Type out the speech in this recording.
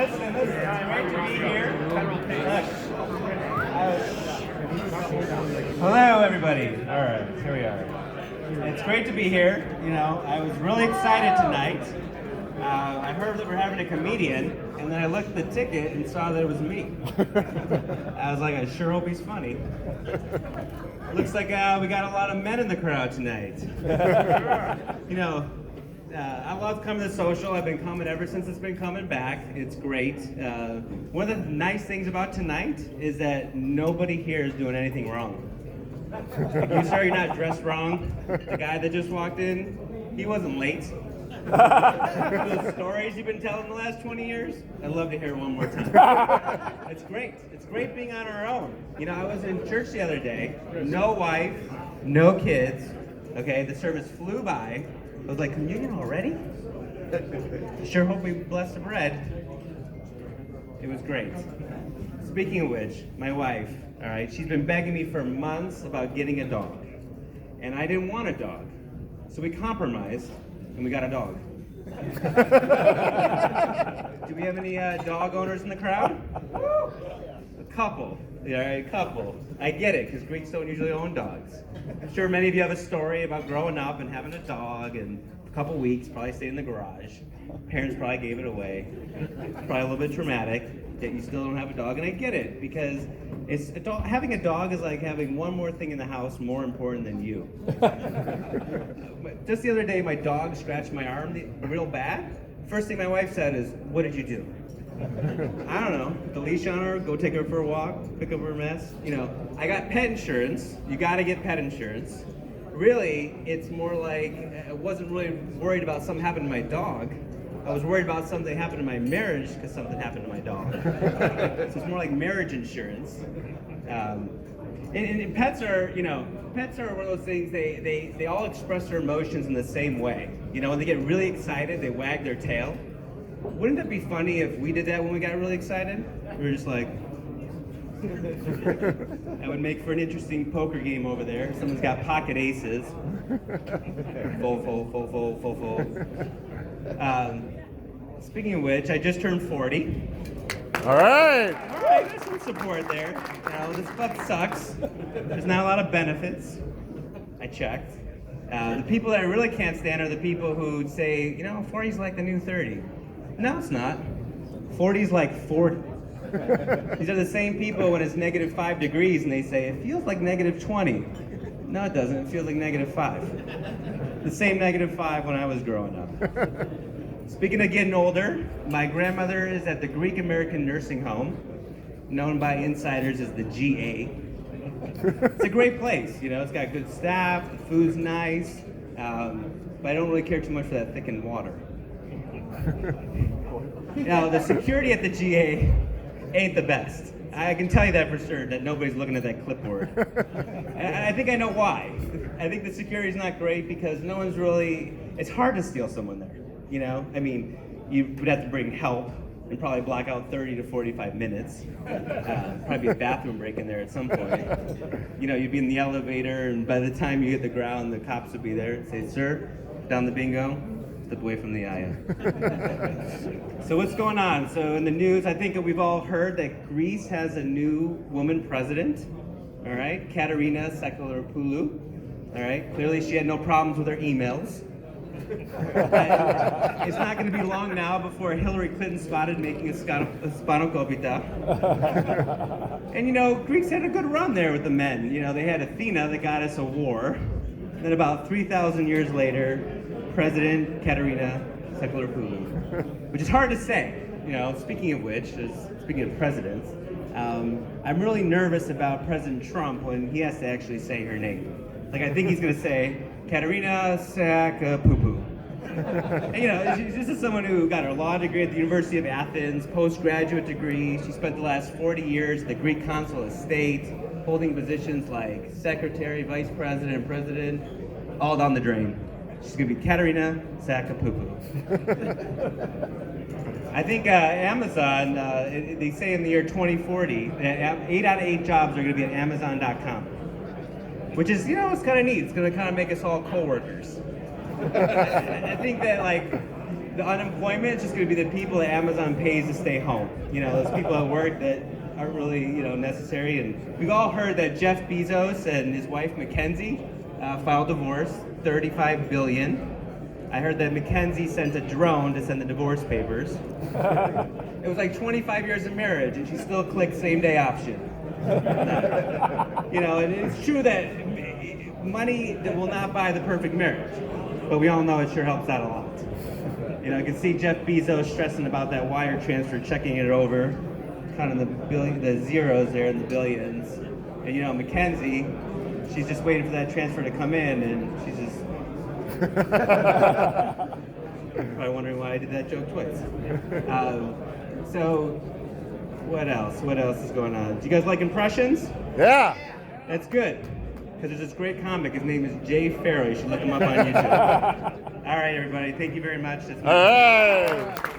Listen, it's great to be here. Hello, everybody. All right, here we are. It's great to be here. You know, I was really excited tonight. I heard that we're having a comedian, and then I looked at the ticket and saw that it was me. I was like, I sure hope he's funny. Looks like we got a lot of men in the crowd tonight. You know, I love coming to social. I've been coming ever since it's been coming back. It's great. One of the nice things about tonight is that nobody here is doing anything wrong. Like you, sir, you're not dressed wrong. The guy that just walked in, he wasn't late. Those stories you've been telling the last 20 years, I'd love to hear it one more time. It's great. It's great being on our own. You know, I was in church the other day, no wife, no kids. Okay, the service flew by. I was like, communion already? Sure hope we bless the bread. It was great. Speaking of which, my wife, all right, she's been begging me for months about getting a dog. And I didn't want a dog. So we compromised. And we got a dog. Do we have any dog owners in the crowd? A couple. Yeah, a couple. I get it, because Greeks don't usually own dogs. I'm sure many of you have a story about growing up and having a dog, and a couple weeks, probably stayed in the garage. Parents probably gave it away. Probably a little bit traumatic that you still don't have a dog, and I get it, because having a dog is like having one more thing in the house more important than you. Just the other day, my dog scratched my arm real bad. First thing my wife said is, "What did you do?" I don't know. Put the leash on her, go take her for a walk, pick up her mess. You know, I got pet insurance. You got to get pet insurance. Really, it's more like I wasn't really worried about something happening to my dog. I was worried about something happened to my marriage because something happened to my dog. So it's more like marriage insurance. And pets are, you know, pets are one of those things, they all express their emotions in the same way. You know, when they get really excited, they wag their tail. Wouldn't it be funny if we did that when we got really excited? We were just like, that would make for an interesting poker game over there. Someone's got pocket aces. Full. Speaking of which, I just turned 40. All right, there's some support there. You know, this stuff sucks. There's not a lot of benefits. I checked. The people that I really can't stand are the people who say, you know, 40's like the new 30. No, it's not. 40's like 40. These are the same people when it's -5 degrees and they say, it feels like -20. No, it doesn't. It feels like -5. The same -5 when I was growing up. Speaking of getting older, my grandmother is at the Greek American Nursing Home, known by insiders as the GA. It's a great place, you know, it's got good staff, the food's nice, but I don't really care too much for that thickened water. Now, the security at the GA ain't the best. I can tell you that for sure, that nobody's looking at that clipboard. And I think I know why. I think the security's not great because no one's really, it's hard to steal someone there. You know, I mean, you would have to bring help and probably block out 30 to 45 minutes. Probably be a bathroom break in there at some point. You know, you'd be in the elevator, and by the time you hit the ground, the cops would be there and say, "Sir, down the bingo, step away from the aisle." So what's going on? So in the news, I think that we've all heard that Greece has a new woman president. All right, Katerina Sakellaropoulou. All right, clearly she had no problems with her emails. It's not going to be long now before Hillary Clinton spotted making a spanakopita. And you know, Greeks had a good run there with the men. You know, they had Athena, the goddess of war. Then about 3,000 years later, President Katerina Sakellaropoulou, which is hard to say. You know, speaking of which, speaking of presidents, I'm really nervous about President Trump when he has to actually say her name. Like, I think he's going to say, Katerina Sakellaropoulou. And, you know, this is someone who got her law degree at the University of Athens, postgraduate degree. She spent the last 40 years at the Greek Consul of State, holding positions like secretary, vice president, president, all down the drain. She's going to be Katerina Sakellaropoulou. I think Amazon, they say in the year 2040, that 8 out of 8 jobs are going to be at Amazon.com. Which is, you know, it's kind of neat. It's going to kind of make us all co-workers. I think that, like, the unemployment is just going to be the people that Amazon pays to stay home. You know, those people at work that aren't really, necessary. And we've all heard that Jeff Bezos and his wife Mackenzie filed divorce, $35 billion. I heard that Mackenzie sent a drone to send the divorce papers. It was like 25 years of marriage, and she still clicked same-day option. And it's true that money that will not buy the perfect marriage, but we all know it sure helps out a lot. I can see Jeff Bezos stressing about that wire transfer, checking it over, counting the zeros there in the billions. And Mackenzie, she's just waiting for that transfer to come in, and she's just probably wondering why I did that joke twice. So, what else? What else is going on? Do you guys like impressions? Yeah. That's good, because there's this great comic. His name is Jay Farrow. You should look him up on YouTube. All right, everybody. Thank you very much. All right.